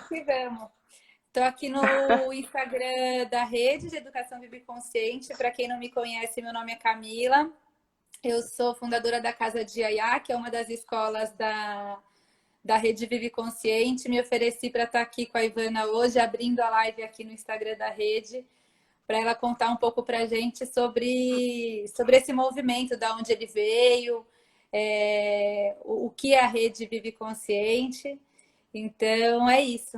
que vamos. Estou aqui no Instagram da Rede de Educação Vive Consciente. Para quem não me conhece, meu nome é Camila. Eu sou fundadora da Casa de Yaya, que é uma das escolas da Rede Vive Consciente. Me ofereci para estar aqui com a Ivana hoje, abrindo a live aqui no Instagram da Rede, para ela contar um pouco para a gente sobre esse movimento, da onde ele veio, o que é a Rede Vive Consciente. Então, é isso.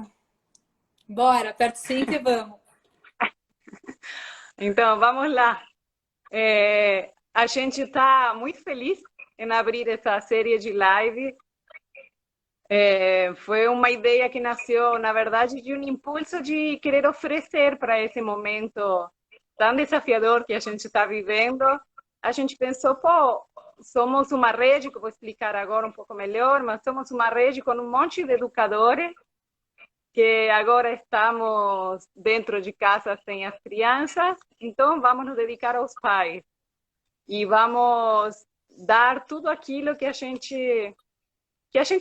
Bora, aperta o cinto e vamos. Então, vamos lá. A gente está muito feliz em abrir essa série de live. Foi uma ideia que nasceu, na verdade, de um impulso de querer oferecer para esse momento tão desafiador que a gente está vivendo. A gente pensou, pô, somos uma rede, que eu vou explicar agora um pouco melhor, mas somos uma rede com um monte de educadores que agora estamos dentro de casa sem as crianças, então vamos nos dedicar aos pais e vamos dar tudo aquilo que a gente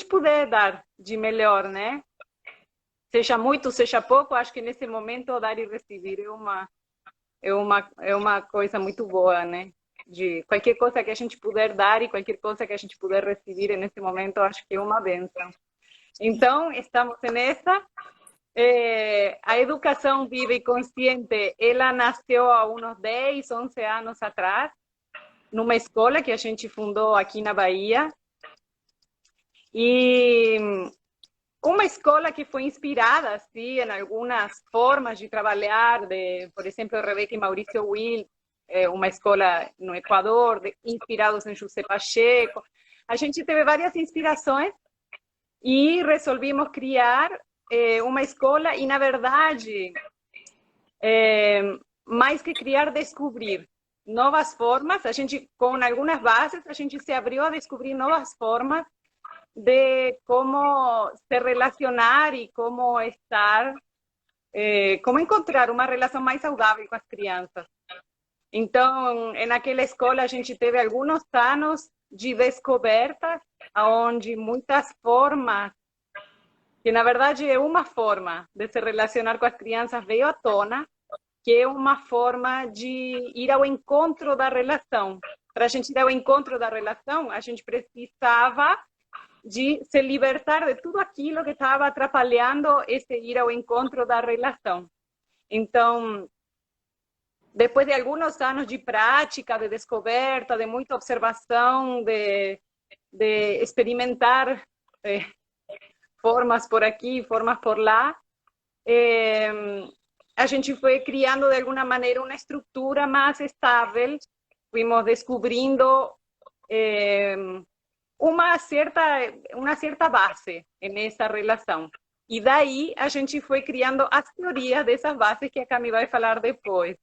puder dar de melhor, né? Seja muito, seja pouco, acho que nesse momento dar e receber é uma coisa muito boa, né? De qualquer coisa que a gente puder dar e qualquer coisa que a gente puder receber nesse momento, acho que é uma bênção. Então, estamos nessa. A educação viva e consciente, ela nasceu há uns 10, 11 anos atrás, numa escola que a gente fundou aqui na Bahia. E uma escola que foi inspirada assim, em algumas formas de trabalhar, por exemplo, Rebeca e Maurício Will, uma escola no Equador, inspirados em José Pacheco. A gente teve várias inspirações e resolvimos criar uma escola e, na verdade, mais que criar, descobrir novas formas. A gente, com algumas bases, a gente se abriu a descobrir novas formas de como se relacionar e como estar, como encontrar uma relação mais saudável com as crianças. Então, naquela escola, a gente teve alguns anos de descobertas, onde muitas formas, que na verdade é uma forma de se relacionar com as crianças, veio à tona, que é uma forma de ir ao encontro da relação. Para a gente ir ao encontro da relação, a gente precisava de se libertar de tudo aquilo que estava atrapalhando esse ir ao encontro da relação. Então, depois de alguns anos de prática, de descoberta, de muita observação, de experimentar formas por aqui, formas por lá, a gente foi criando de alguma maneira uma estrutura mais estável, fomos descobrindo uma certa base nessa relação. E daí a gente foi criando as teorias dessas bases que a Cami vai falar depois.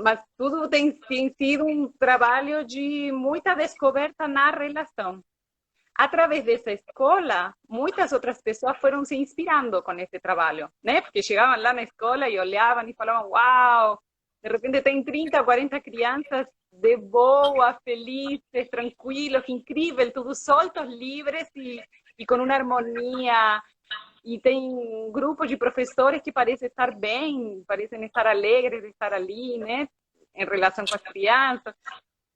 Mas tudo tem sido um trabalho de muita descoberta na relação. Através dessa escola, muitas outras pessoas foram se inspirando com esse trabalho, né? Porque chegavam lá na escola e olhavam e falavam, uau, de repente tem 30, 40 crianças de boa, felizes, tranquilos, incrível, todos soltos, livres e com uma harmonia. E tem um grupo de professores que parecem estar bem, parecem estar alegres de estar ali, né? Em relação com as crianças.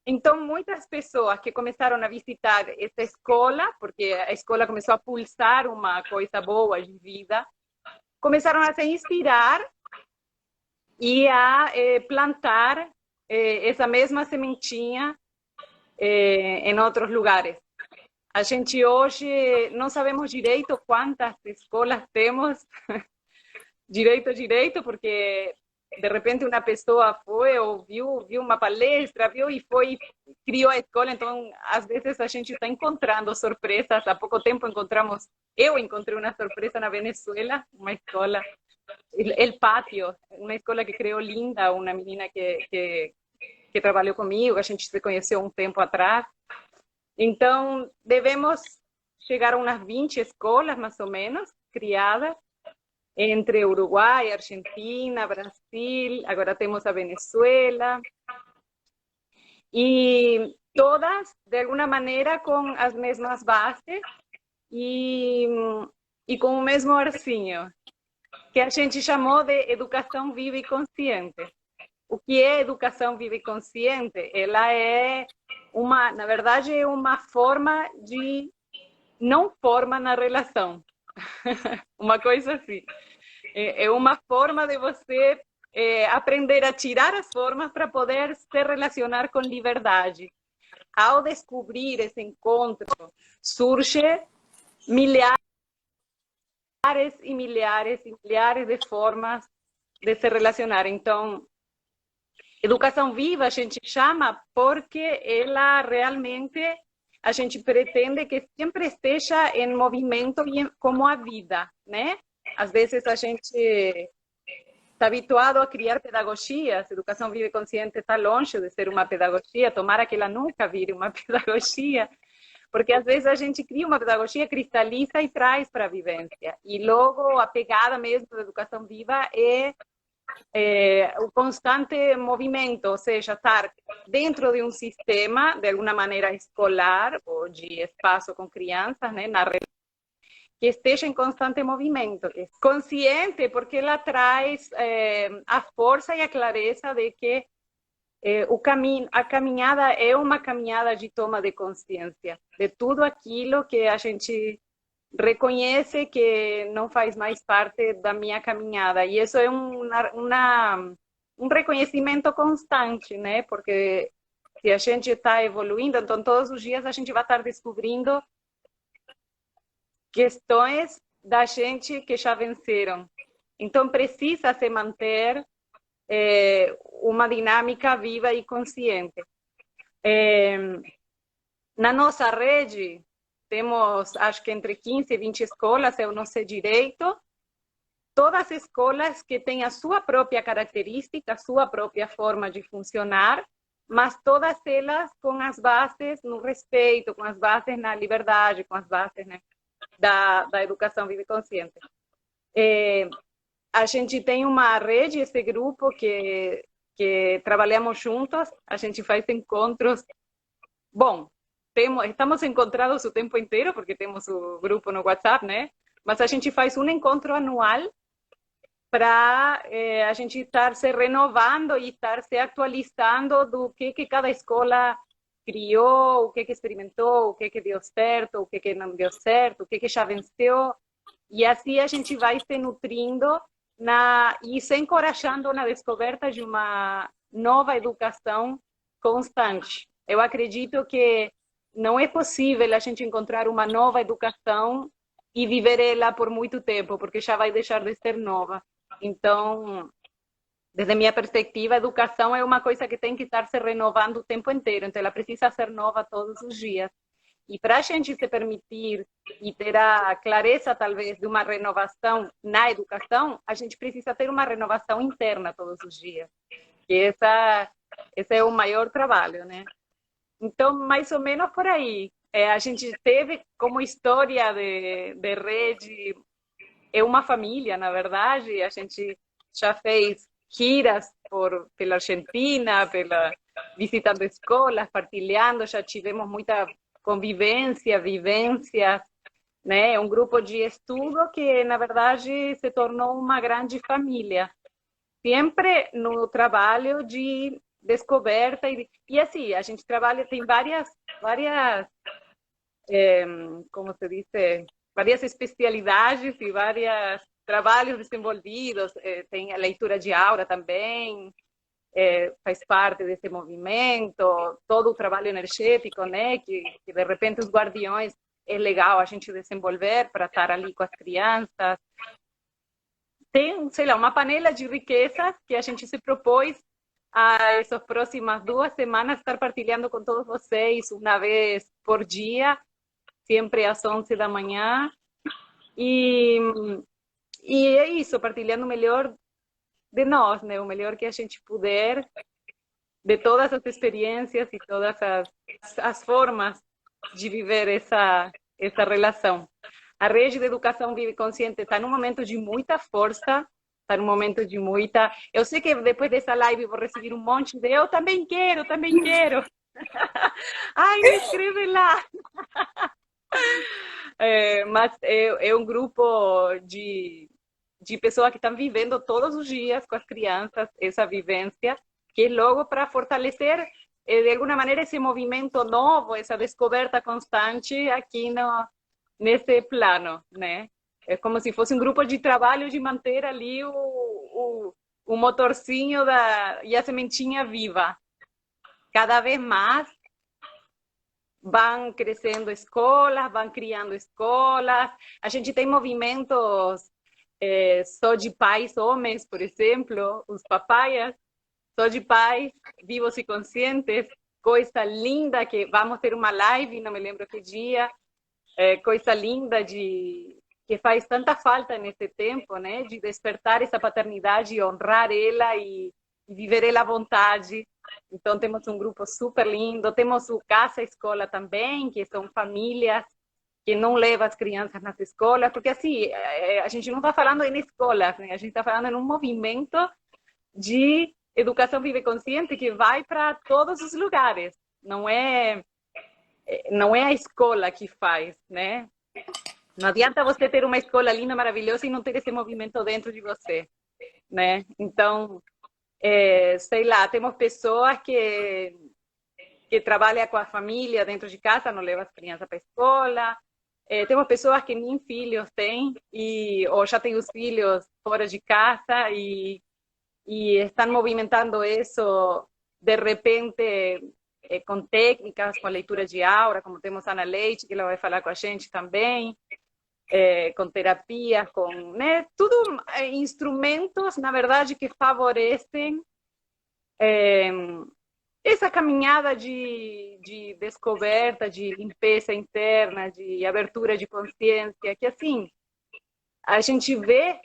Então, muitas pessoas que começaram a visitar essa escola, porque a escola começou a pulsar uma coisa boa de vida, começaram a se inspirar e a plantar essa mesma sementinha em outros lugares. A gente hoje não sabemos direito quantas escolas temos, direito, porque de repente uma pessoa foi ou viu uma palestra, viu e foi, criou a escola. Então, às vezes a gente está encontrando surpresas. Há pouco tempo eu encontrei uma surpresa na Venezuela, uma escola, El Patio, uma escola que criou linda, uma menina que trabalhou comigo, a gente se conheceu um tempo atrás. Então, devemos chegar a umas 20 escolas, mais ou menos, criadas, entre Uruguai, Argentina, Brasil, agora temos a Venezuela, e todas, de alguma maneira, com as mesmas bases, e e com o mesmo arzinho, que a gente chamou de educação viva e consciente. O que é educação viva e consciente? Ela é na verdade, é uma forma de não forma na relação. Uma coisa assim. É uma forma de você aprender a tirar as formas para poder se relacionar com liberdade. Ao descobrir esse encontro, surge milhares e milhares e milhares de formas de se relacionar. Então, educação viva a gente chama porque ela realmente, a gente pretende que sempre esteja em movimento como a vida, né? Às vezes a gente está habituado a criar pedagogias, educação viva e consciente está longe de ser uma pedagogia, tomara que ela nunca vire uma pedagogia, porque às vezes a gente cria uma pedagogia, cristaliza e traz para a vivência. E logo a pegada mesmo da educação viva é o constante movimento, ou seja, estar dentro de um sistema, de alguma maneira escolar, ou de espaço com crianças, né, que esteja em constante movimento. Consciente, porque ela traz a força e a clareza de que a caminhada é uma caminhada de toma de consciência de tudo aquilo que a gente reconhece que não faz mais parte da minha caminhada. E isso é um reconhecimento constante, né? Porque se a gente está evoluindo, então todos os dias a gente vai estar descobrindo questões da gente que já venceram. Então precisa se manter uma dinâmica viva e consciente. Na nossa rede, temos, acho que entre 15 e 20 escolas, eu não sei direito, todas as escolas que têm a sua própria característica, a sua própria forma de funcionar, mas todas elas com as bases no respeito, com as bases na liberdade, com as bases, né, da educação viva e consciente. A gente tem uma rede, esse grupo que trabalhamos juntos, a gente faz encontros, bom, estamos encontrados o tempo inteiro, porque temos o grupo no WhatsApp, né? Mas a gente faz um encontro anual para a gente estar se renovando e estar se atualizando do que cada escola criou, o que experimentou, o que deu certo, o que não deu certo, o que já venceu. E assim a gente vai se nutrindo e se encorajando na descoberta de uma nova educação constante. Eu acredito que não é possível a gente encontrar uma nova educação e viver ela por muito tempo, porque já vai deixar de ser nova. Então, desde minha perspectiva, a educação é uma coisa que tem que estar se renovando o tempo inteiro, então ela precisa ser nova todos os dias. E para a gente se permitir e ter a clareza, talvez, de uma renovação na educação, a gente precisa ter uma renovação interna todos os dias. E esse é o maior trabalho, né? Então, mais ou menos por aí. A gente teve como história de rede, é uma família, na verdade. A gente já fez giras pela Argentina, visitando escolas, partilhando, já tivemos muita convivência, vivência, né? Um grupo de estudo que, na verdade, se tornou uma grande família. Sempre no trabalho de descoberta e assim, a gente trabalha, tem várias como se diz, várias especialidades e vários trabalhos desenvolvidos, tem a leitura de aura também, faz parte desse movimento, todo o trabalho energético, né, que de repente os guardiões é legal a gente desenvolver para estar ali com as crianças. Tem, sei lá, uma panela de riquezas que a gente se propôs a essas próximas 2 semanas estar partilhando com todos vocês uma vez por dia, sempre às 11 da manhã. E é isso, partilhando o melhor de nós, né? O melhor que a gente puder, de todas as experiências e todas as formas de viver essa relação. A rede de educação viva e consciente está num momento de muita força, está num momento de muita... Eu sei que depois dessa live vou receber um monte de eu também quero, também quero. Ai, me escreve lá. Mas é um grupo de pessoas que estão vivendo todos os dias com as crianças essa vivência, que é logo para fortalecer, de alguma maneira, esse movimento novo, essa descoberta constante aqui nesse plano, né? É como se fosse um grupo de trabalho de manter ali o motorzinho e a sementinha viva. Cada vez mais vão crescendo escolas, vão criando escolas. A gente tem movimentos só de pais homens, por exemplo, os papaias, só de pais vivos e conscientes. Coisa linda que vamos ter uma live, não me lembro que dia, coisa linda que faz tanta falta nesse tempo, né? De despertar essa paternidade, honrar ela e viver ela à vontade. Então, temos um grupo super lindo. Temos o Casa Escola também, que são famílias que não levam as crianças nas escolas, porque assim, a gente não está falando em escolas, né? A gente está falando em um movimento de educação viva consciente que vai para todos os lugares. Não é a escola que faz, né? Não adianta você ter uma escola linda, maravilhosa e não ter esse movimento dentro de você, né? Então, sei lá, temos pessoas que trabalham com a família dentro de casa, não levam as crianças para a escola. Temos pessoas que nem filhos têm, ou já têm os filhos fora de casa e estão movimentando isso, de repente, com técnicas, com a leitura de aura, como temos a Ana Leite, que ela vai falar com a gente também, com terapias, com, né, tudo instrumentos, na verdade, que favorecem essa caminhada de descoberta, de limpeza interna, de abertura de consciência, que assim, a gente vê,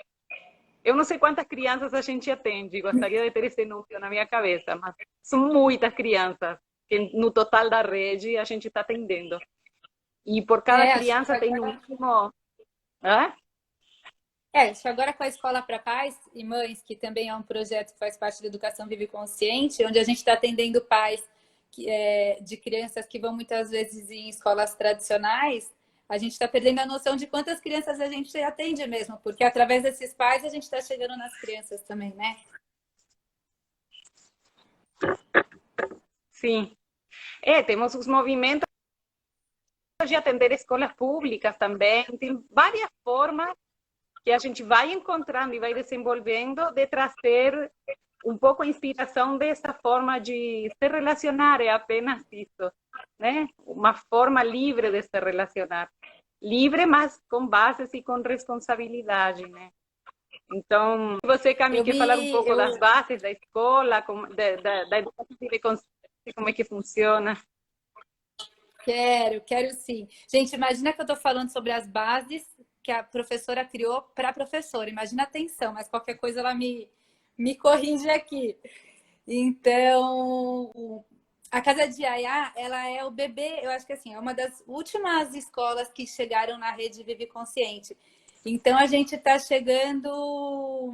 eu não sei quantas crianças a gente atende, gostaria de ter esse número na minha cabeça, mas são muitas crianças que no total da rede a gente está atendendo. E por cada criança tem no mínimo... Acho que agora com a Escola para Pais e Mães, que também é um projeto que faz parte da Educação Viva e Consciente, onde a gente está atendendo pais de crianças que vão muitas vezes em escolas tradicionais, a gente está perdendo a noção de quantas crianças a gente atende mesmo, porque através desses pais a gente está chegando nas crianças também, né? Sim. Temos os movimentos de atender escolas públicas também, tem várias formas que a gente vai encontrando e vai desenvolvendo de trazer um pouco a inspiração dessa forma de se relacionar, é apenas isso, né? Uma forma livre de se relacionar. Livre, mas com bases e com responsabilidade, né? Então, você, Cami, quer falar um pouco das bases da escola, da educação de consciência, como é que funciona? Quero sim. Gente, imagina que eu estou falando sobre as bases que a professora criou para a professora. Imagina a atenção, mas qualquer coisa ela me corrige aqui. Então, a Casa de Yaya, ela é o bebê, eu acho que assim, é uma das últimas escolas que chegaram na rede Vive Consciente. Então, a gente está chegando...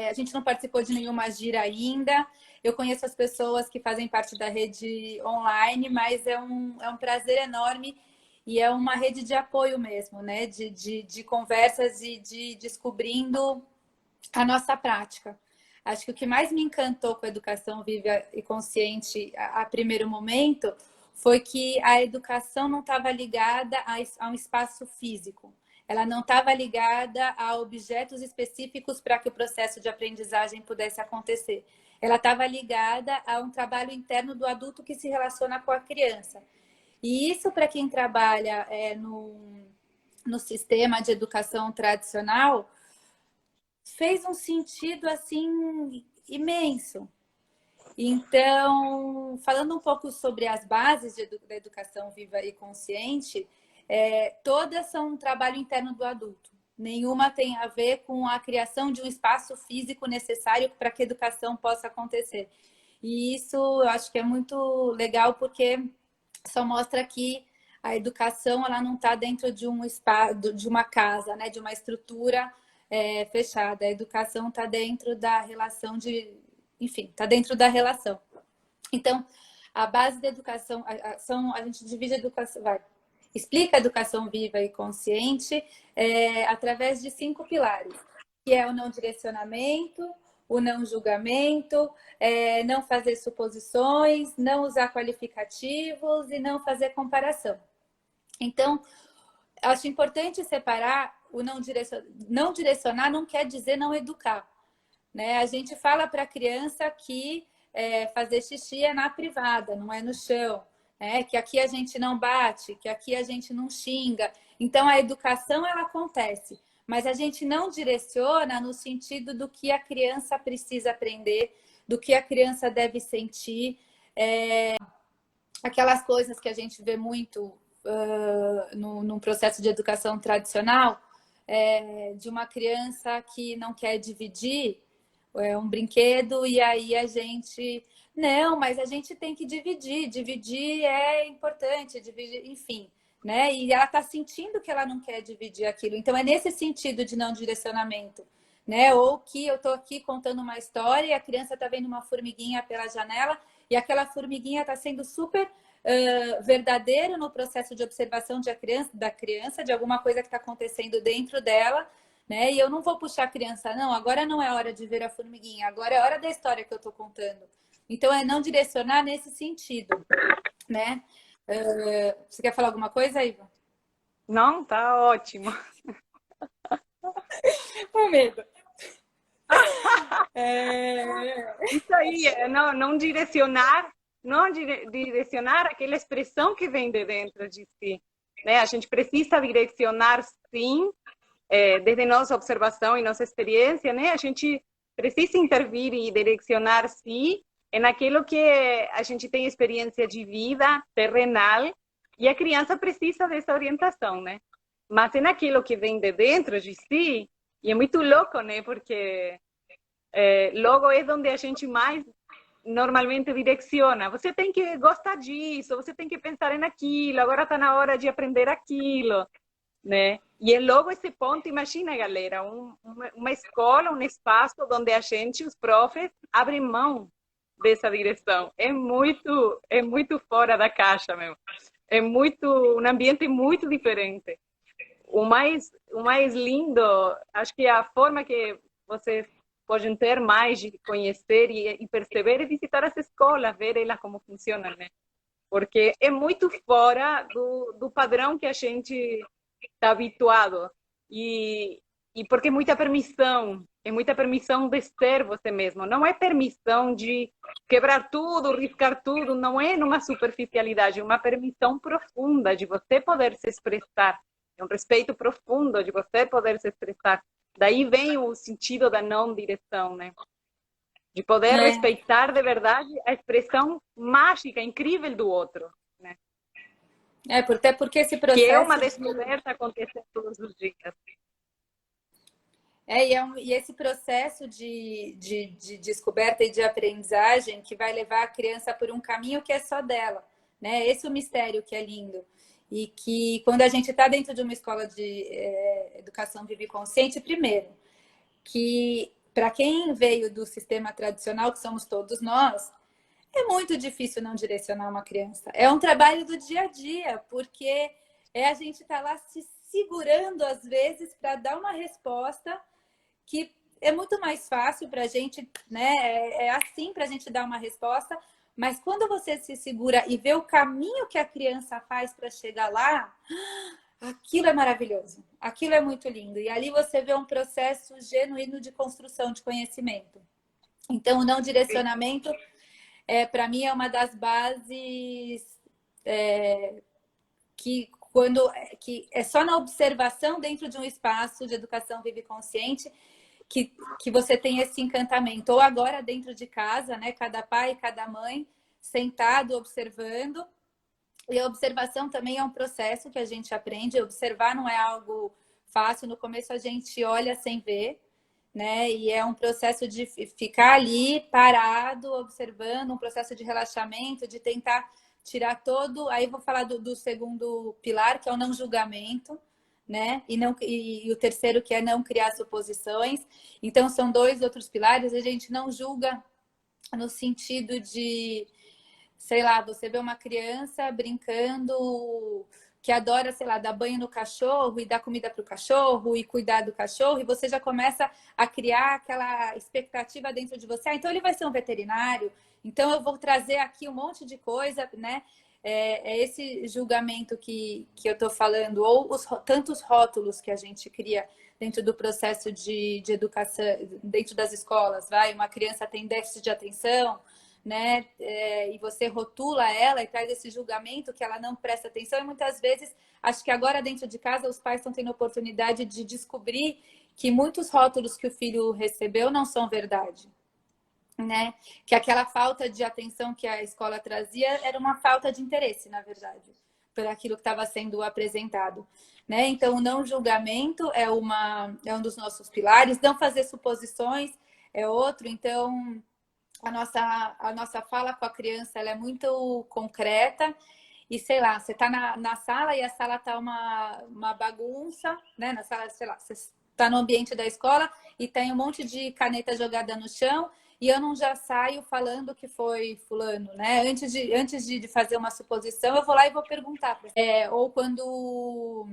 a gente não participou de nenhuma gira ainda. Eu conheço as pessoas que fazem parte da rede online, mas é um prazer enorme e é uma rede de apoio mesmo, né? De conversas e de descobrindo a nossa prática. Acho que o que mais me encantou com a educação viva e consciente a primeiro momento foi que a educação não estava ligada a um espaço físico. Ela não estava ligada a objetos específicos para que o processo de aprendizagem pudesse acontecer. Ela estava ligada a um trabalho interno do adulto que se relaciona com a criança. E isso, para quem trabalha no sistema de educação tradicional, fez um sentido assim imenso. Então, falando um pouco sobre as bases da educação viva e consciente, todas são um trabalho interno do adulto. Nenhuma tem a ver com a criação de um espaço físico necessário para que a educação possa acontecer. E isso eu acho que é muito legal porque só mostra que a educação ela não está dentro de um espaço, de uma casa, né, de uma estrutura fechada. A educação está dentro da relação enfim, está dentro da relação. Então, a base da educação, a gente divide a educação, explica a educação viva e consciente através de 5 pilares, que é o não direcionamento, o não julgamento, não fazer suposições, não usar qualificativos e não fazer comparação. Então, acho importante separar o não direcionar. Não direcionar não quer dizer não educar, né? A gente fala para a criança que fazer xixi é na privada, não é no chão, né? Que aqui a gente não bate, que aqui a gente não xinga. Então, a educação ela acontece, mas a gente não direciona no sentido do que a criança precisa aprender, do que a criança deve sentir. Aquelas coisas que a gente vê muito num processo de educação tradicional, de uma criança que não quer dividir um brinquedo e aí a gente... Não, mas a gente tem que dividir. Dividir é importante, dividir, enfim, né? E ela está sentindo que ela não quer dividir aquilo. Então, é nesse sentido de não direcionamento, né? Ou que eu estou aqui contando uma história e a criança está vendo uma formiguinha pela janela e aquela formiguinha está sendo super verdadeiro no processo de observação da criança, de alguma coisa que está acontecendo dentro dela, né? E eu não vou puxar a criança, não, agora não é hora de ver a formiguinha, agora é hora da história que eu estou contando. Então, é não direcionar nesse sentido, né? Você quer falar alguma coisa, Iva? Não, tá ótimo. Com medo. Isso aí, não direcionar, direcionar aquela expressão que vem de dentro de si, né? A gente precisa direcionar, sim, desde nossa observação e nossa experiência, né? A gente precisa intervir e direcionar, sim, naquilo que a gente tem experiência de vida terrenal e a criança precisa dessa orientação, né? Mas é naquilo que vem de dentro de si, e é muito louco, né? Porque logo é onde a gente mais normalmente direciona. Você tem que gostar disso, você tem que pensar naquilo, agora está na hora de aprender aquilo, né? E é logo esse ponto, imagina, galera, uma escola, um espaço onde a gente, os profs, abrem mão dessa direção. É muito fora da caixa mesmo. É um ambiente muito diferente. O mais lindo, acho que a forma que vocês podem ter mais de conhecer e perceber é visitar as escolas, ver elas como funcionam, né? Porque é muito fora do padrão que a gente está habituado. E porque é muita permissão de ser você mesmo. Não é permissão de quebrar tudo, riscar tudo, não é numa superficialidade, é uma permissão profunda de você poder se expressar. É um respeito profundo de você poder se expressar. Daí vem o sentido da não direção, né? De poder respeitar de verdade a expressão mágica, incrível do outro, né? Até porque esse processo... Que é uma descoberta acontecendo todos os dias. E esse processo de descoberta e de aprendizagem que vai levar a criança por um caminho que é só dela, né? Esse é o mistério que é lindo. E que quando a gente está dentro de uma escola de educação viva e consciente, primeiro, que para quem veio do sistema tradicional, que somos todos nós, é muito difícil não direcionar uma criança. É um trabalho do dia a dia, porque a gente está lá se segurando, às vezes, para dar uma resposta que é muito mais fácil para a gente, né? É assim para a gente dar uma resposta, mas quando você se segura e vê o caminho que a criança faz para chegar lá, aquilo é maravilhoso, aquilo é muito lindo. E ali você vê um processo genuíno de construção de conhecimento. Então, o não direcionamento, para mim, é uma das bases que é só na observação dentro de um espaço de educação viva e consciente que você tem esse encantamento. Ou agora dentro de casa, né? Cada pai, cada mãe sentado, observando. E a observação também é um processo que a gente aprende. Observar não é algo fácil. No começo a gente olha sem ver, né? E é um processo de ficar ali parado, observando, um processo de relaxamento, de tentar tirar todo... Aí vou falar do segundo pilar, que é o não julgamento, né? E o terceiro, que é não criar suposições. Então, são 2 outros pilares. A gente não julga no sentido de, sei lá, você vê uma criança brincando que adora, sei lá, dar banho no cachorro e dar comida para o cachorro e cuidar do cachorro, e você já começa a criar aquela expectativa dentro de você. Ah, então ele vai ser um veterinário, então eu vou trazer aqui um monte de coisa, né? É esse julgamento que eu estou falando, ou tantos rótulos que a gente cria dentro do processo de educação, dentro das escolas, vai, uma criança tem déficit de atenção, né? E você rotula ela e traz esse julgamento que ela não presta atenção, e muitas vezes, acho que agora dentro de casa, os pais estão tendo a oportunidade de descobrir que muitos rótulos que o filho recebeu não são verdade. Né? Que aquela falta de atenção que a escola trazia era uma falta de interesse, na verdade, por aquilo que estava sendo apresentado. Né? Então, o não julgamento é um dos nossos pilares, não fazer suposições é outro. Então, a nossa fala com a criança ela é muito concreta. E sei lá, você está na sala e a sala está uma bagunça, né? Na sala, sei lá, você está no ambiente da escola e tem um monte de caneta jogada no chão, e eu não já saio falando que foi fulano, né? Antes de fazer uma suposição, eu vou lá e vou perguntar. Ou quando,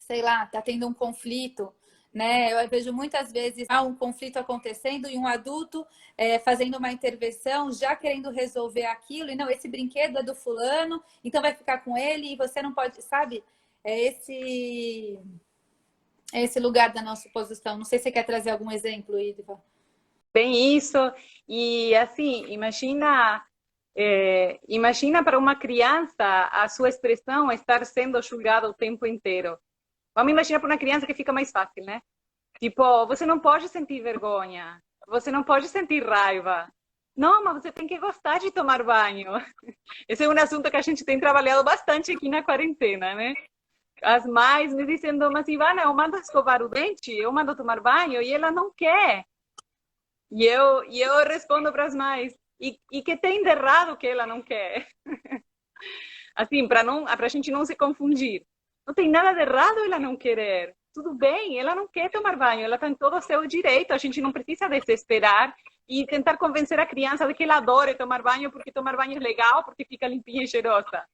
sei lá, tá tendo um conflito, né? Eu vejo muitas vezes um conflito acontecendo e um adulto fazendo uma intervenção, já querendo resolver aquilo, e não, esse brinquedo é do fulano, então vai ficar com ele e você não pode, sabe? É esse lugar da nossa suposição. Não sei se você quer trazer algum exemplo, Idva. Bem isso, e assim, imagina para uma criança a sua expressão estar sendo julgada o tempo inteiro. Vamos imaginar para uma criança que fica mais fácil, né? Tipo, você não pode sentir vergonha, você não pode sentir raiva. Não, mas você tem que gostar de tomar banho. Esse é um assunto que a gente tem trabalhado bastante aqui na quarentena, né? As mães me dizendo, mas Ivana, eu mando escovar o dente, eu mando tomar banho, e ela não quer. E eu respondo para as mães, e que tem de errado que ela não quer? Assim, para a gente não se confundir. Não tem nada de errado ela não querer. Tudo bem, ela não quer tomar banho, ela tem todo o seu direito. A gente não precisa desesperar e tentar convencer a criança de que ela adore tomar banho, porque tomar banho é legal, porque fica limpinha e cheirosa.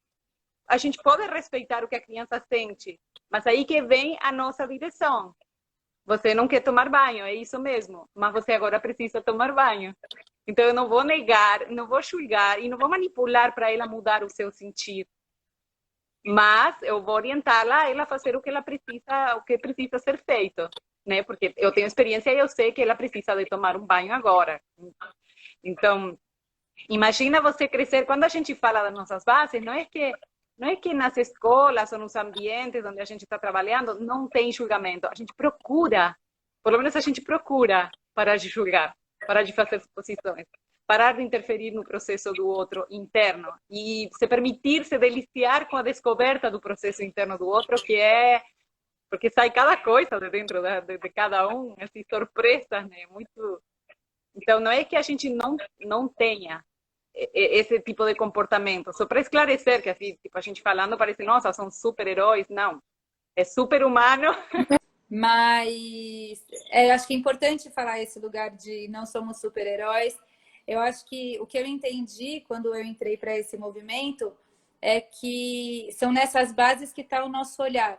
A gente pode respeitar o que a criança sente, mas aí que vem a nossa direção. Você não quer tomar banho, é isso mesmo, mas você agora precisa tomar banho. Então eu não vou negar, não vou julgar e não vou manipular para ela mudar o seu sentir. Mas eu vou orientá-la a ela fazer o que ela precisa, o que precisa ser feito, né? Porque eu tenho experiência e eu sei que ela precisa de tomar um banho agora. Então, imagina você crescer, quando a gente fala das nossas bases, não é que nas escolas ou nos ambientes onde a gente está trabalhando não tem julgamento. A gente procura, pelo menos a gente procura parar de julgar, parar de fazer suposições, parar de interferir no processo do outro interno e se permitir se deliciar com a descoberta do processo interno do outro, que é porque sai cada coisa de dentro de cada um, assim, surpresas, né? Muito. Então não é que a gente não tenha esse tipo de comportamento. Só para esclarecer que assim, tipo, a gente falando parece, nossa, são super-heróis. Não, é super humano. Mas acho que é importante falar esse lugar de não somos super-heróis. Eu acho que o que eu entendi quando eu entrei para esse movimento é que são nessas bases que está o nosso olhar,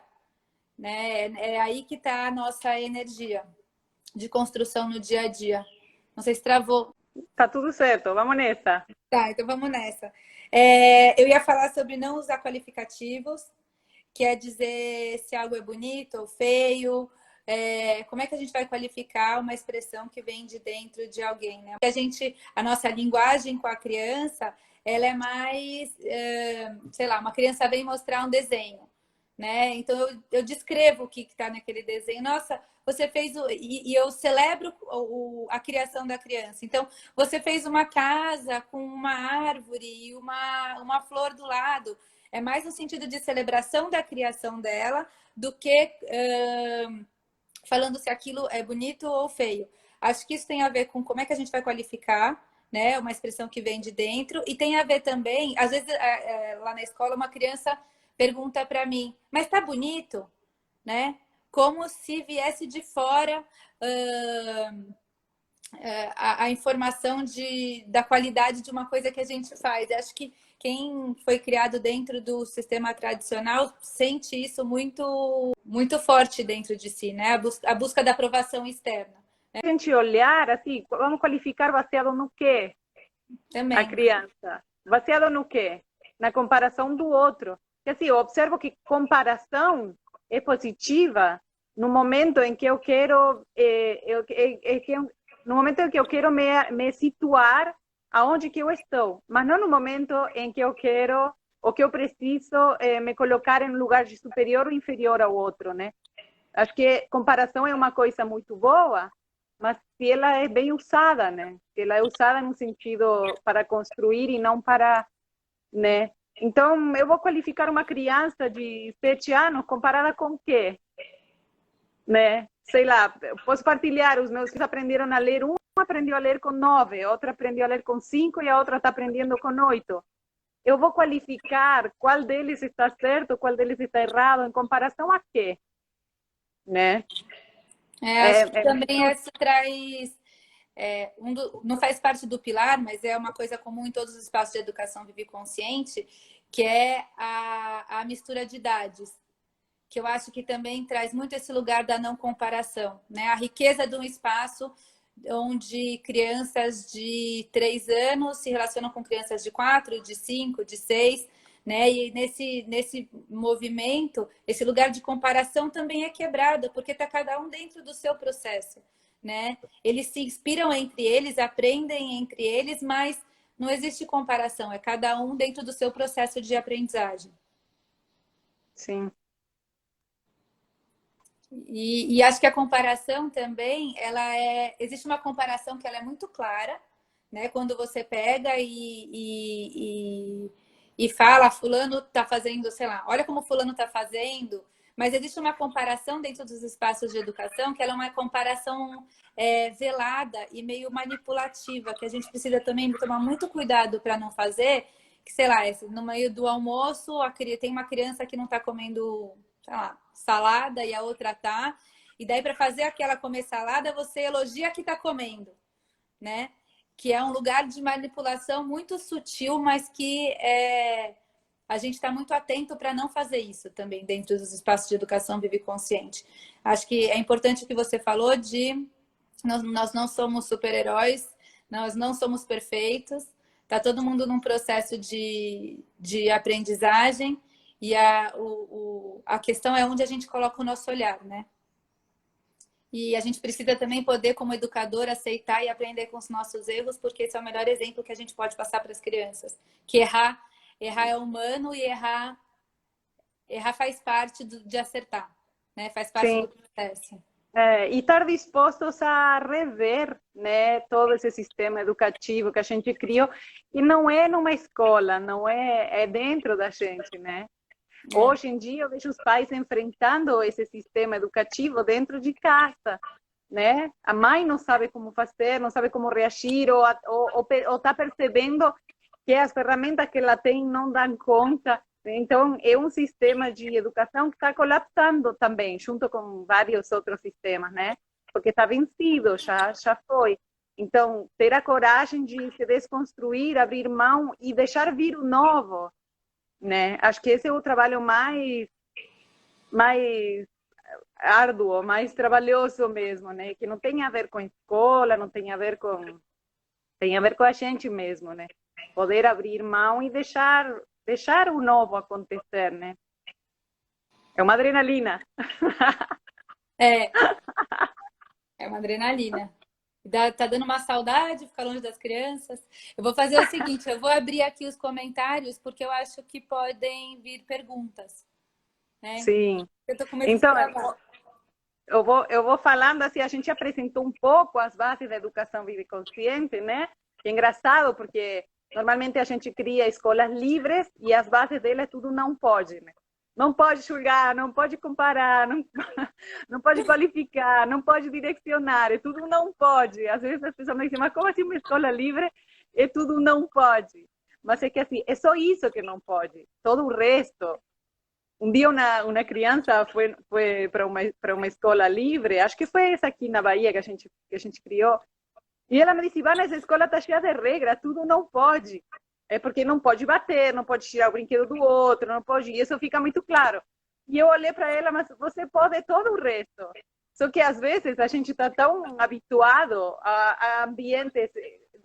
né? É aí que está a nossa energia de construção no dia a dia. Não sei se travou. Tá tudo certo, vamos nessa. Tá, então vamos nessa. Eu ia falar sobre não usar qualificativos, que é dizer se algo é bonito ou feio. Como é que a gente vai qualificar uma expressão que vem de dentro de alguém, né? A nossa linguagem com a criança, ela é mais, sei lá, uma criança vem mostrar um desenho, né? Então eu descrevo o que está naquele desenho. Nossa, você fez e eu celebro a criação da criança. Então você fez uma casa com uma árvore e uma flor do lado. É mais no sentido de celebração da criação dela do que falando se aquilo é bonito ou feio. Acho que isso tem a ver com como é que a gente vai qualificar, né? Uma expressão que vem de dentro. E tem a ver também, às vezes lá na escola, uma criança pergunta para mim, mas tá bonito? Né? Como se viesse de fora a informação da qualidade de uma coisa que a gente faz. Eu acho que quem foi criado dentro do sistema tradicional sente isso muito, muito forte dentro de si, né? A busca da aprovação externa. A gente olhar assim, vamos qualificar baseado no quê? A Também. criança. Baseado no quê? Na comparação do outro. Porque, assim, eu observo que comparação é positiva no momento em que eu quero, no momento em que eu quero me situar aonde que eu estou, mas não no momento em que eu quero ou que eu preciso me colocar em um lugar de superior ou inferior ao outro, né? Acho que comparação é uma coisa muito boa, mas se ela é bem usada, né? Se ela é usada no sentido para construir e não para, né? Então, eu vou qualificar uma criança de 7 anos comparada com o quê? Né? Sei lá, posso partilhar, os meus filhos aprenderam a ler, um aprendeu a ler com 9, outra aprendeu a ler com 5 e a outra está aprendendo com 8. Eu vou qualificar qual deles está certo, qual deles está errado, em comparação a quê? Né? Acho que também isso traz. Não faz parte do pilar, mas é uma coisa comum em todos os espaços de educação Vivi Consciente, que é a mistura de idades, que eu acho que também traz muito esse lugar da não comparação, né? A riqueza de um espaço onde crianças de 3 anos se relacionam com crianças de 4, de 5, de 6, né? E nesse movimento, esse lugar de comparação também é quebrado, porque está cada um dentro do seu processo, né? Eles se inspiram entre eles, aprendem entre eles, mas não existe comparação, é cada um dentro do seu processo de aprendizagem. Sim. E acho que a comparação também, existe uma comparação que ela é muito clara, né? Quando você pega e fala, fulano está fazendo, sei lá, olha como fulano está fazendo, mas existe uma comparação dentro dos espaços de educação que ela é uma comparação velada e meio manipulativa, que a gente precisa também tomar muito cuidado para não fazer, que, sei lá, no meio do almoço, tem uma criança que não está comendo, sei lá, salada e a outra tá. E daí, para fazer aquela comer salada, você elogia a que tá comendo, né? Que é um lugar de manipulação muito sutil, mas que a gente está muito atento para não fazer isso também dentro dos espaços de educação Vive Consciente. Acho que é importante o que você falou de nós não somos super-heróis, nós não somos perfeitos, está todo mundo num processo de aprendizagem e a questão é onde a gente coloca o nosso olhar, né? E a gente precisa também poder, como educador, aceitar e aprender com os nossos erros, porque esse é o melhor exemplo que a gente pode passar para as crianças. Que errar é humano e errar faz parte de acertar, né? Faz parte Sim. do processo. E estar dispostos a rever, né, todo esse sistema educativo que a gente criou, e não é numa escola, não é dentro da gente, né? Hoje em dia eu vejo os pais enfrentando esse sistema educativo dentro de casa, né? A mãe não sabe como fazer, não sabe como reagir, ou está percebendo que as ferramentas que ela tem não dão conta. Então, é um sistema de educação que está colapsando também, junto com vários outros sistemas, né? Porque está vencido, já foi. Então, ter a coragem de se desconstruir, abrir mão e deixar vir o novo, né? Acho que esse é o trabalho mais árduo, mais trabalhoso mesmo, né? Que não tem a ver com escola, não tem a ver com... Tem a ver com a gente mesmo, né? Poder abrir mão e deixar o novo acontecer, né? É uma adrenalina. É uma adrenalina. Tá dando uma saudade ficar longe das crianças. Eu vou fazer o seguinte, eu vou abrir aqui os comentários, porque eu acho que podem vir perguntas, né? Sim. Eu tô com medo de Então, travar. eu vou falando assim, a gente apresentou um pouco as bases da educação vive consciente, né? É engraçado, porque normalmente a gente cria escolas livres e as bases dela é tudo não pode, né? Não pode julgar, não pode comparar, não, não pode qualificar, não pode direcionar, é tudo não pode. Às vezes as pessoas me dizem, mas como assim uma escola livre é tudo não pode? Mas é que assim, é só isso que não pode. Todo o resto. Um dia uma criança foi para uma escola livre, acho que foi essa aqui na Bahia que a gente criou, E ela me disse, Ivana, essa escola está cheia de regras, tudo não pode. É porque não pode bater, não pode tirar o brinquedo do outro, não pode. E isso fica muito claro. E eu olhei para ela, mas você pode todo o resto. Só que às vezes a gente está tão habituado a ambientes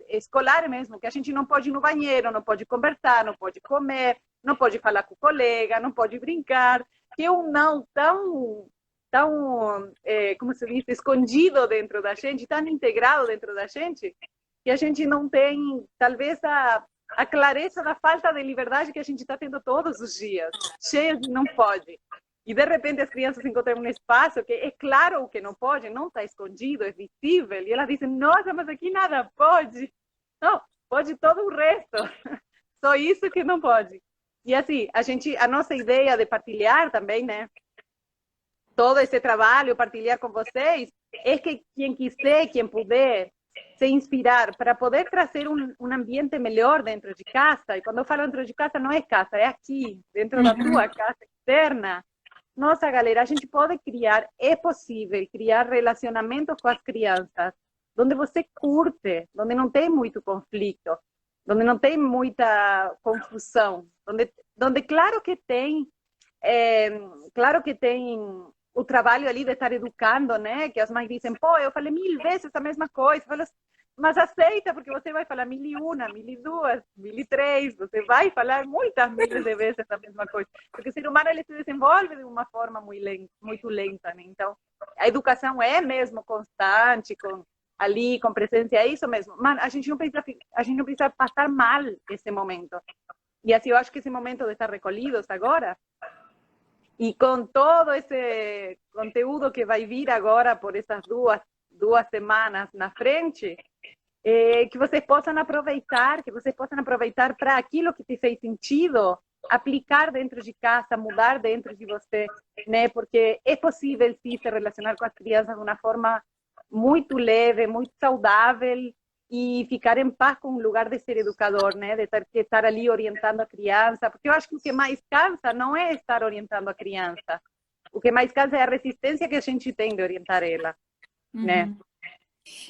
escolares mesmo, que a gente não pode ir no banheiro, não pode conversar, não pode comer, não pode falar com o colega, não pode brincar, que é um não tão como se diz, escondido dentro da gente, tão integrado dentro da gente, que a gente não tem, talvez, a clareza da falta de liberdade que a gente está tendo todos os dias, cheio de não pode. E, de repente, as crianças encontram um espaço que é claro o que não pode, não está escondido, é visível, e elas dizem, nossa, mas aqui nada pode. Não, pode todo o resto, só isso que não pode. E, assim, a nossa ideia de partilhar também, né? Todo esse trabalho, partilhar com vocês, é que quem quiser, quem puder, se inspirar para poder trazer um ambiente melhor dentro de casa. E quando eu falo dentro de casa, não é casa, é aqui, dentro da tua casa externa. Nossa, galera, a gente pode criar, é possível criar relacionamentos com as crianças, onde você curte, onde não tem muito conflito, onde não tem muita confusão, onde claro que tem o trabalho ali de estar educando, né? Que as mães dizem, pô, eu falei 1000 vezes a mesma coisa. Eu falo, mas aceita, porque você vai falar 1001, 1002, 1003. Você vai falar muitas milhares de vezes a mesma coisa. Porque o ser humano ele se desenvolve de uma forma muito lenta, né? Então, a educação é mesmo constante, com presença, é isso mesmo. Mas a gente não precisa passar mal esse momento. E assim, eu acho que esse momento de estar recolhidos agora, e com todo esse conteúdo que vai vir agora por essas duas semanas na frente, que vocês possam aproveitar, para aquilo que te fez sentido, aplicar dentro de casa, mudar dentro de você, né? Porque é possível, sim, se relacionar com as crianças de uma forma muito leve, muito saudável, e ficar em paz com o lugar de ser educador, né? De ter que estar ali orientando a criança, porque eu acho que o que mais cansa não é estar orientando a criança, o que mais cansa é a resistência que a gente tem de orientar ela, né?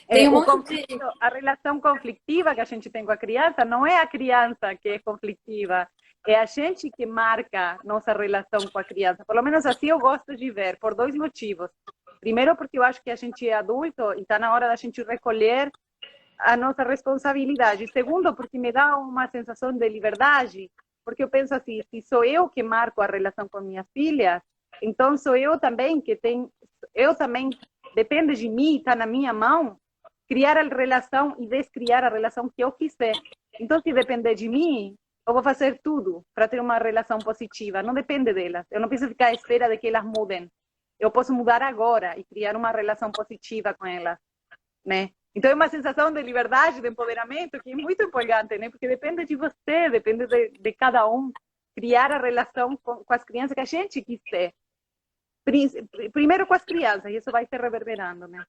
Tem um O monte conflito, a relação conflitiva que a gente tem com a criança não é a criança que é conflitiva, é a gente que marca nossa relação com a criança. Pelo menos assim eu gosto de ver, por dois motivos. Primeiro, porque eu acho que a gente é adulto e está na hora da gente recolher a nossa responsabilidade. Segundo, porque me dá uma sensação de liberdade, porque eu penso assim, se sou eu que marco a relação com minhas filhas, então sou eu também depende de mim, está na minha mão, criar a relação e descriar a relação que eu quiser. Então, se depender de mim, eu vou fazer tudo para ter uma relação positiva. Não depende delas. Eu não preciso ficar à espera de que elas mudem. Eu posso mudar agora e criar uma relação positiva com elas, né? Então, é uma sensação de liberdade, de empoderamento, que é muito empolgante, né? Porque depende de você, depende de cada um, criar a relação com as crianças que a gente quiser. Primeiro com as crianças, e isso vai se reverberando, né?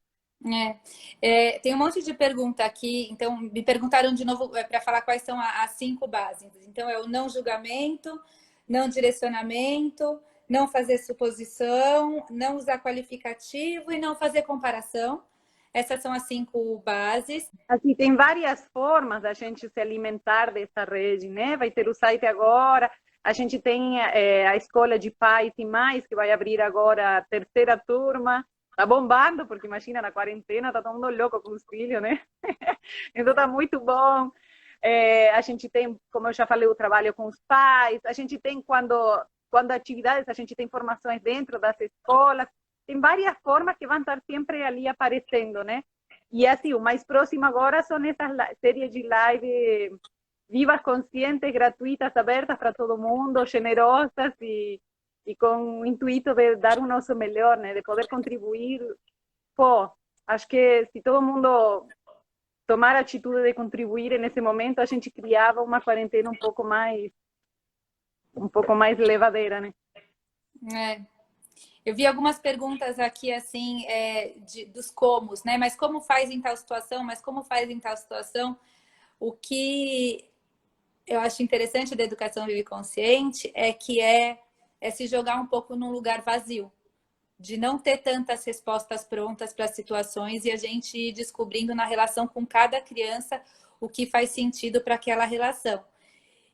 Tem um monte de pergunta aqui, então me perguntaram de novo para falar quais são as 5 bases. Então, é o não julgamento, não direcionamento, não fazer suposição, não usar qualificativo e não fazer comparação. Essas são as 5 bases. Assim, tem várias formas da gente se alimentar dessa rede, né? Vai ter o site agora, a gente tem a escola de pais e mães, que vai abrir agora a terceira turma. Tá bombando, porque imagina, na quarentena tá todo mundo louco com os filhos, né? Então tá muito bom. A gente tem, como eu já falei, o trabalho com os pais. A gente tem, quando atividades, a gente tem formações dentro das escolas. Tem várias formas que vão estar sempre ali aparecendo, né? E assim, o mais próximo agora são essas séries de live vivas, conscientes, gratuitas, abertas para todo mundo, generosas e com o intuito de dar o nosso melhor, né? De poder contribuir. Pô, acho que se todo mundo tomar a atitude de contribuir nesse momento, a gente criava uma quarentena um pouco mais levadeira, né? Eu vi algumas perguntas aqui, assim, dos comos, né? Mas como faz em tal situação? Mas como faz em tal situação? O que eu acho interessante da educação vive consciente é que é se jogar um pouco num lugar vazio. de não ter tantas respostas prontas para as situações e a gente ir descobrindo na relação com cada criança o que faz sentido para aquela relação.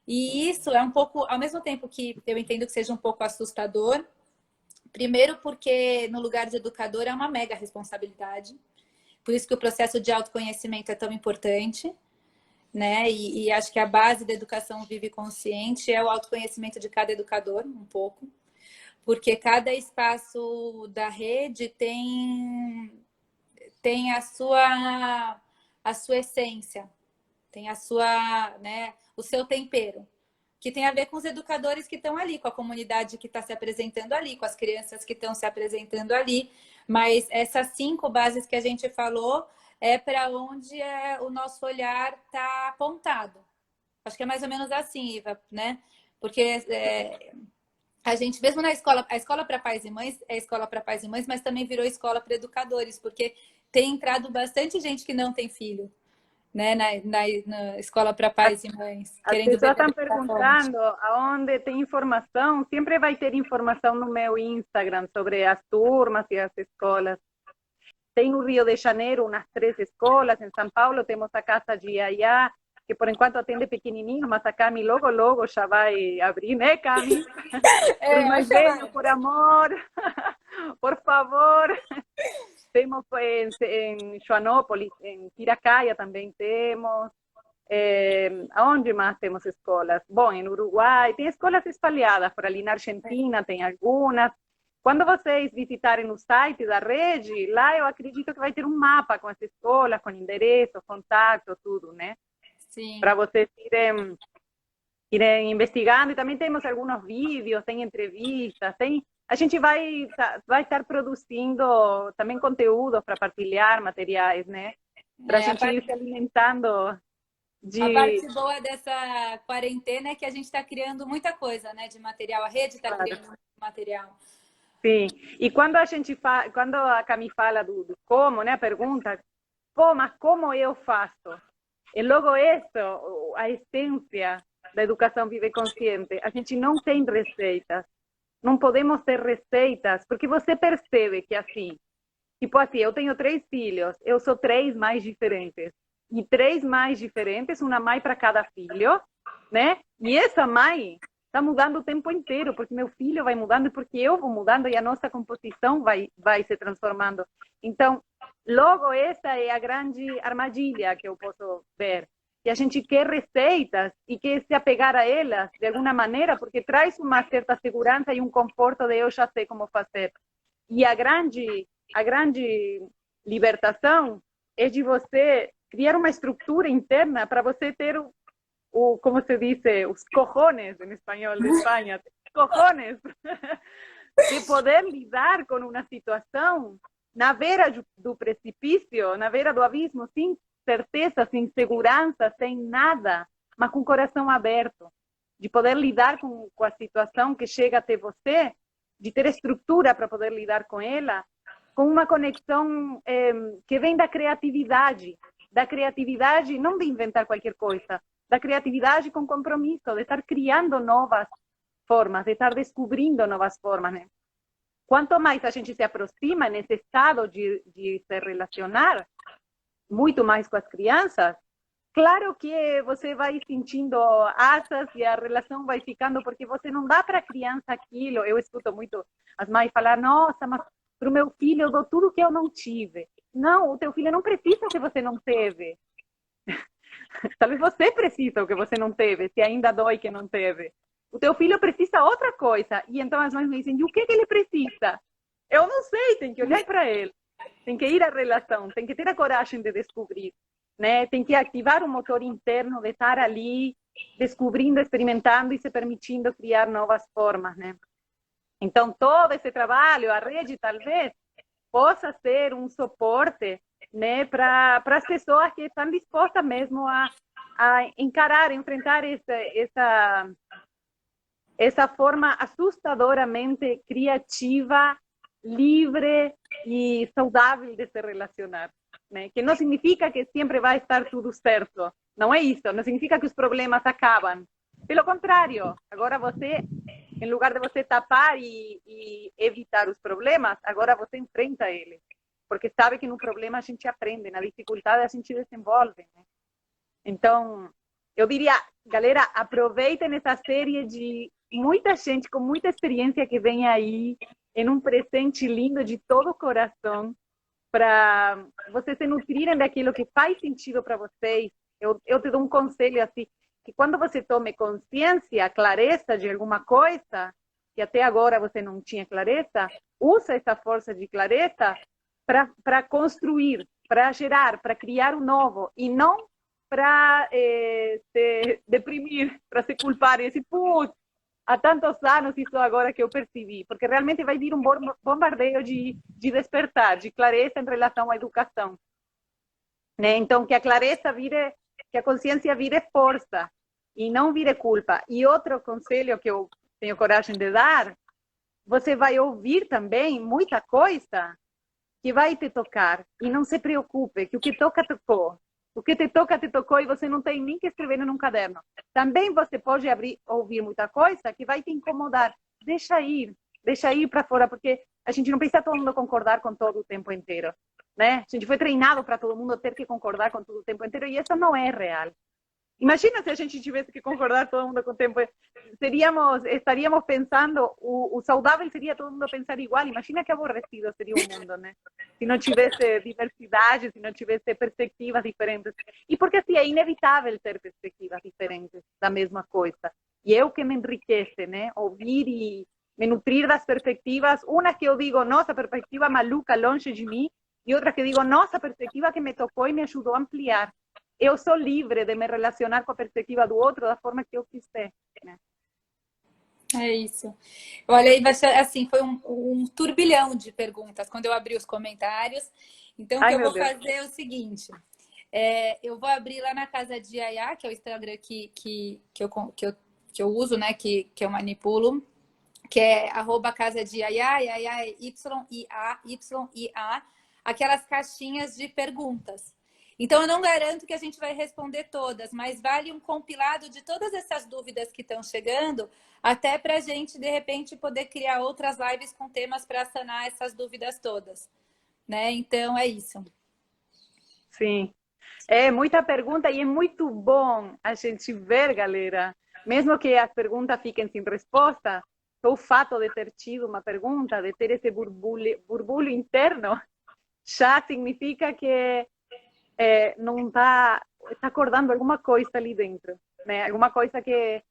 E isso é um pouco, ao mesmo tempo que eu entendo que seja um pouco assustador, primeiro porque no lugar de educador é uma mega responsabilidade, por isso que o processo de autoconhecimento é tão importante, né? E acho que a base da educação vive consciente é o autoconhecimento de cada educador, um pouco, porque cada espaço da rede tem a sua essência, tem a sua, né, o seu tempero, que tem a ver com os educadores que estão ali, com a comunidade que está se apresentando ali, com as crianças que estão se apresentando ali. Mas essas 5 bases que a gente falou é para onde o nosso olhar está apontado. Acho que é mais ou menos assim, Iva, né? Porque a gente, mesmo na escola, a escola para pais e mães é escola para pais e mães, mas também virou escola para educadores, porque tem entrado bastante gente que não tem filho, né, na escola para pais e mães, As querendo pessoas beber estão dessa fonte. perguntando aonde tem informação. Sempre vai ter informação no meu Instagram sobre as turmas e as escolas. Tem no Rio de Janeiro umas 3 escolas. Em São Paulo temos a Casa de Yaya, que por enquanto atende pequenininhos, mas a Cami logo já vai abrir, né, Cami? Os mais velhos, por amor, por favor. Temos em Joanópolis, em Piracaia também temos. Aonde mais temos escolas? Bom, em Uruguai, tem escolas espalhadas, por ali na Argentina tem algumas. Quando vocês visitarem o site da rede, lá eu acredito que vai ter um mapa com as escolas, com endereço, contato, tudo, né? Sim. Para vocês irem investigando. E também temos alguns vídeos, tem entrevistas, a gente vai estar produzindo também conteúdo para partilhar materiais, né? Para a gente ir se alimentando. A parte boa dessa quarentena é que a gente está criando muita coisa, né, de material. A rede está criando muito material. Sim. E quando quando a Cami fala do como, né, a pergunta, pô, mas como eu faço? E logo isso, a essência da educação vive consciente. A gente não tem receitas. Não podemos ter receitas, porque você percebe que assim, tipo assim, eu tenho 3 filhos, eu sou 3 mais diferentes. E 3 mais diferentes, uma mãe para cada filho, né? E essa mãe está mudando o tempo inteiro, porque meu filho vai mudando, porque eu vou mudando e a nossa composição vai se transformando. Então, logo essa é a grande armadilha que eu posso ver. Que a gente quer receitas e quer se apegar a elas de alguma maneira, porque traz uma certa segurança e um conforto de eu já sei como fazer. E a grande libertação é de você criar uma estrutura interna para você ter como se diz, os cojones em espanhol de Espanha, cojones, de poder lidar com uma situação na beira do precipício, na beira do abismo, sem certeza, sem segurança, sem nada, mas com o coração aberto, de poder lidar com a situação que chega até você, de ter estrutura para poder lidar com ela, com uma conexão que vem da criatividade não de inventar qualquer coisa, da criatividade com compromisso, de estar criando novas formas, de estar descobrindo novas formas, né? Quanto mais a gente se aproxima nesse estado de se relacionar muito mais com as crianças, claro que você vai sentindo asas e a relação vai ficando, porque você não dá para a criança aquilo. Eu escuto muito as mães falar, nossa, mas para o meu filho eu dou tudo que eu não tive. Não, o teu filho não precisa o que você não teve. Talvez você precisa o que você não teve, se ainda dói que não teve. O teu filho precisa outra coisa. E então as mães me dizem, e o que ele precisa? Eu não sei, tem que olhar para ele. Tem que ir à relação, tem que ter a coragem de descobrir, né? Tem que ativar o motor interno de estar ali, descobrindo, experimentando e se permitindo criar novas formas, né? Então, todo esse trabalho, a rede talvez possa ser um suporte, né, para as pessoas que estão dispostas mesmo a encarar, enfrentar essa forma assustadoramente criativa, livre e saudável de se relacionar, né? Que não significa que sempre vai estar tudo certo, não é isso, não significa que os problemas acabam. Pelo contrário, agora você em lugar de você tapar e evitar os problemas, agora você enfrenta eles. Porque sabe que no problema a gente aprende, na dificuldade a gente desenvolve, né? Então, eu diria, galera, aproveitem essa série de muita gente com muita experiência que vem aí, em um presente lindo de todo o coração, para vocês se nutrirem daquilo que faz sentido para vocês. Eu te dou um conselho assim, que quando você tome consciência, clareza de alguma coisa, que até agora você não tinha clareza, usa essa força de clareza para construir, para gerar, para criar um novo, e não para se deprimir, para se culpar e dizer, putz, há tantos anos isso agora que eu percebi, porque realmente vai vir um bombardeio de despertar, de clareza em relação à educação. Né? Então, que a clareza vire, que a consciência vire força e não vire culpa. E outro conselho que eu tenho coragem de dar, você vai ouvir também muita coisa que vai te tocar. E não se preocupe, que o que toca, tocou. O que te toca, te tocou e você não tem nem que escrever num caderno. Também você pode ouvir muita coisa que vai te incomodar. Deixa ir para fora, porque a gente não precisa todo mundo concordar com todo o tempo inteiro. Né? A gente foi treinado para todo mundo ter que concordar com todo o tempo inteiro e isso não é real. Imagina se a gente tivesse que concordar todo mundo com o tempo. Estaríamos pensando, o saudável seria todo mundo pensar igual. Imagina que aborrecido seria o mundo, né? Se não tivesse diversidade, se não tivesse perspectivas diferentes. E porque assim, é inevitável ter perspectivas diferentes da mesma coisa. E é o que me enriquece, né? Ouvir e me nutrir das perspectivas. Uma que eu digo, nossa, perspectiva maluca, longe de mim. E outra que digo, nossa, perspectiva que me tocou e me ajudou a ampliar. Eu sou livre de me relacionar com a perspectiva do outro da forma que eu quiser. Né? É isso. Olha, aí assim, foi um turbilhão de perguntas quando eu abri os comentários. Então, o que eu vou fazer é o seguinte. Eu vou abrir lá na Casa de Yaya, que é o Instagram que eu uso, né? Que eu manipulo, que é @casa de Yaya, Yaya é YIA, aquelas caixinhas de perguntas. Então, eu não garanto que a gente vai responder todas, mas vale um compilado de todas essas dúvidas que estão chegando, até para a gente, de repente, poder criar outras lives com temas para sanar essas dúvidas todas. Né? Então, é isso. Sim. É muita pergunta e é muito bom a gente ver, galera, mesmo que as perguntas fiquem sem resposta, o fato de ter tido uma pergunta, de ter esse burbulho interno, já significa que não está acordando alguma coisa ali dentro, né? Alguma coisa que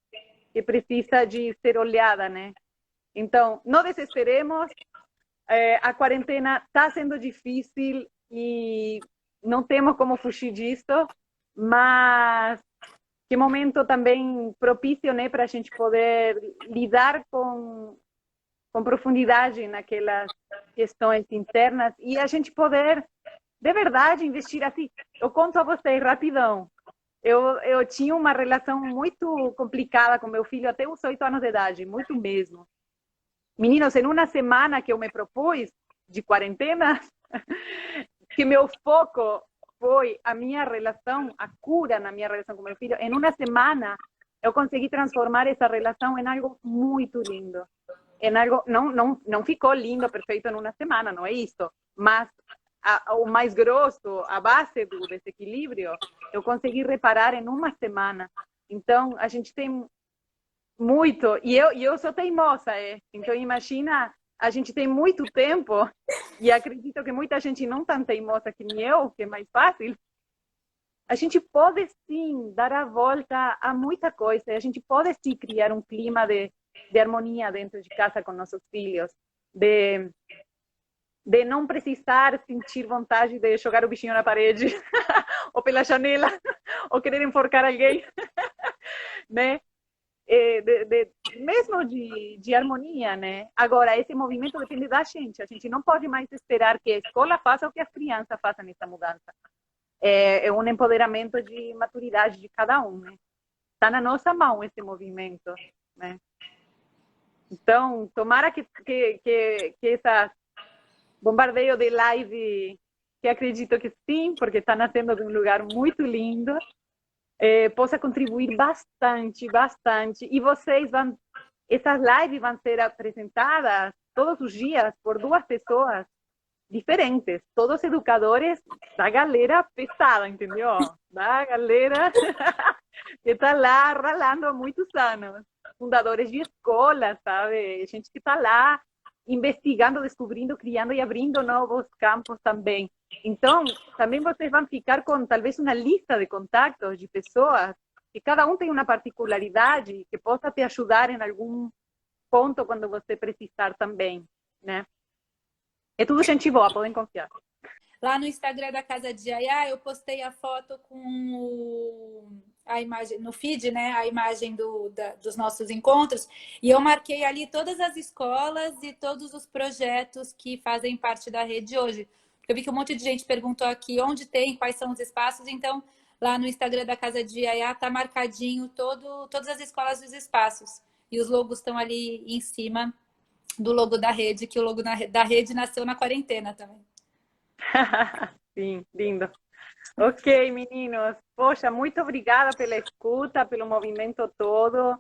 precisa de ser olhada, né? Então, não desesperemos, a quarentena está sendo difícil e não temos como fugir disso, mas que momento também propício, né, para a gente poder lidar com profundidade naquelas questões internas e a gente poder, de verdade, investir assim. Eu conto a vocês rapidão. Eu tinha uma relação muito complicada com meu filho até os 8 anos de idade, muito mesmo. Meninos, em uma semana que eu me propus de quarentena, que meu foco foi a minha relação, a cura na minha relação com meu filho, em uma semana eu consegui transformar essa relação em algo muito lindo. Em algo, não ficou lindo, perfeito em uma semana, não é isso, mas o mais grosso, a base do desequilíbrio, eu consegui reparar em uma semana. Então, a gente tem muito, e eu sou teimosa, então imagina, a gente tem muito tempo, e acredito que muita gente não tão teimosa que nem eu, que é mais fácil, a gente pode sim dar a volta a muita coisa, a gente pode sim criar um clima de harmonia dentro de casa com nossos filhos, de não precisar sentir vontade de jogar o bichinho na parede, ou pela janela, ou querer enforcar alguém, né? Mesmo de harmonia, né? Agora, esse movimento depende da gente. A gente não pode mais esperar que a escola faça o que as crianças façam nessa mudança. É um empoderamento de maturidade de cada um, né? Está na nossa mão esse movimento, né? Então, tomara que essa bombardeio de live, que acredito que sim, porque está nascendo de um lugar muito lindo, possa contribuir bastante, bastante. E vocês vão essas lives vão ser apresentadas todos os dias por duas pessoas diferentes, todos educadores da galera pesada, entendeu? Da galera que está lá ralando há muitos anos, fundadores de escolas, sabe? Gente que está lá investigando, descobrindo, criando e abrindo novos campos também. Então, também vocês vão ficar com talvez uma lista de contatos de pessoas que cada um tem uma particularidade que possa te ajudar em algum ponto quando você precisar também, né? É tudo gente boa, podem confiar. Lá no Instagram da Casa de Yaya, eu postei a foto com a imagem, no feed, né? A imagem dos nossos encontros. E eu marquei ali todas as escolas e todos os projetos que fazem parte da rede hoje. Eu vi que um monte de gente perguntou aqui onde tem, quais são os espaços. Então, lá no Instagram da Casa de Yaya tá marcadinho todas as escolas e os espaços. E os logos estão ali em cima do logo da rede, que o logo da rede nasceu na quarentena também. Sim, lindo. Ok, meninos. Poxa, muito obrigada pela escuta, pelo movimento todo.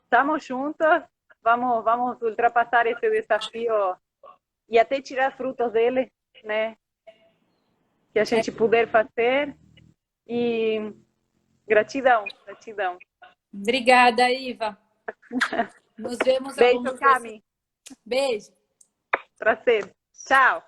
Estamos juntos. Vamos ultrapassar esse desafio e até tirar frutos dele, né? Que a gente puder fazer. E gratidão, gratidão. Obrigada, Iva. Nos vemos Beijo, alguns Cami. Beijo. Prazer. Tchau.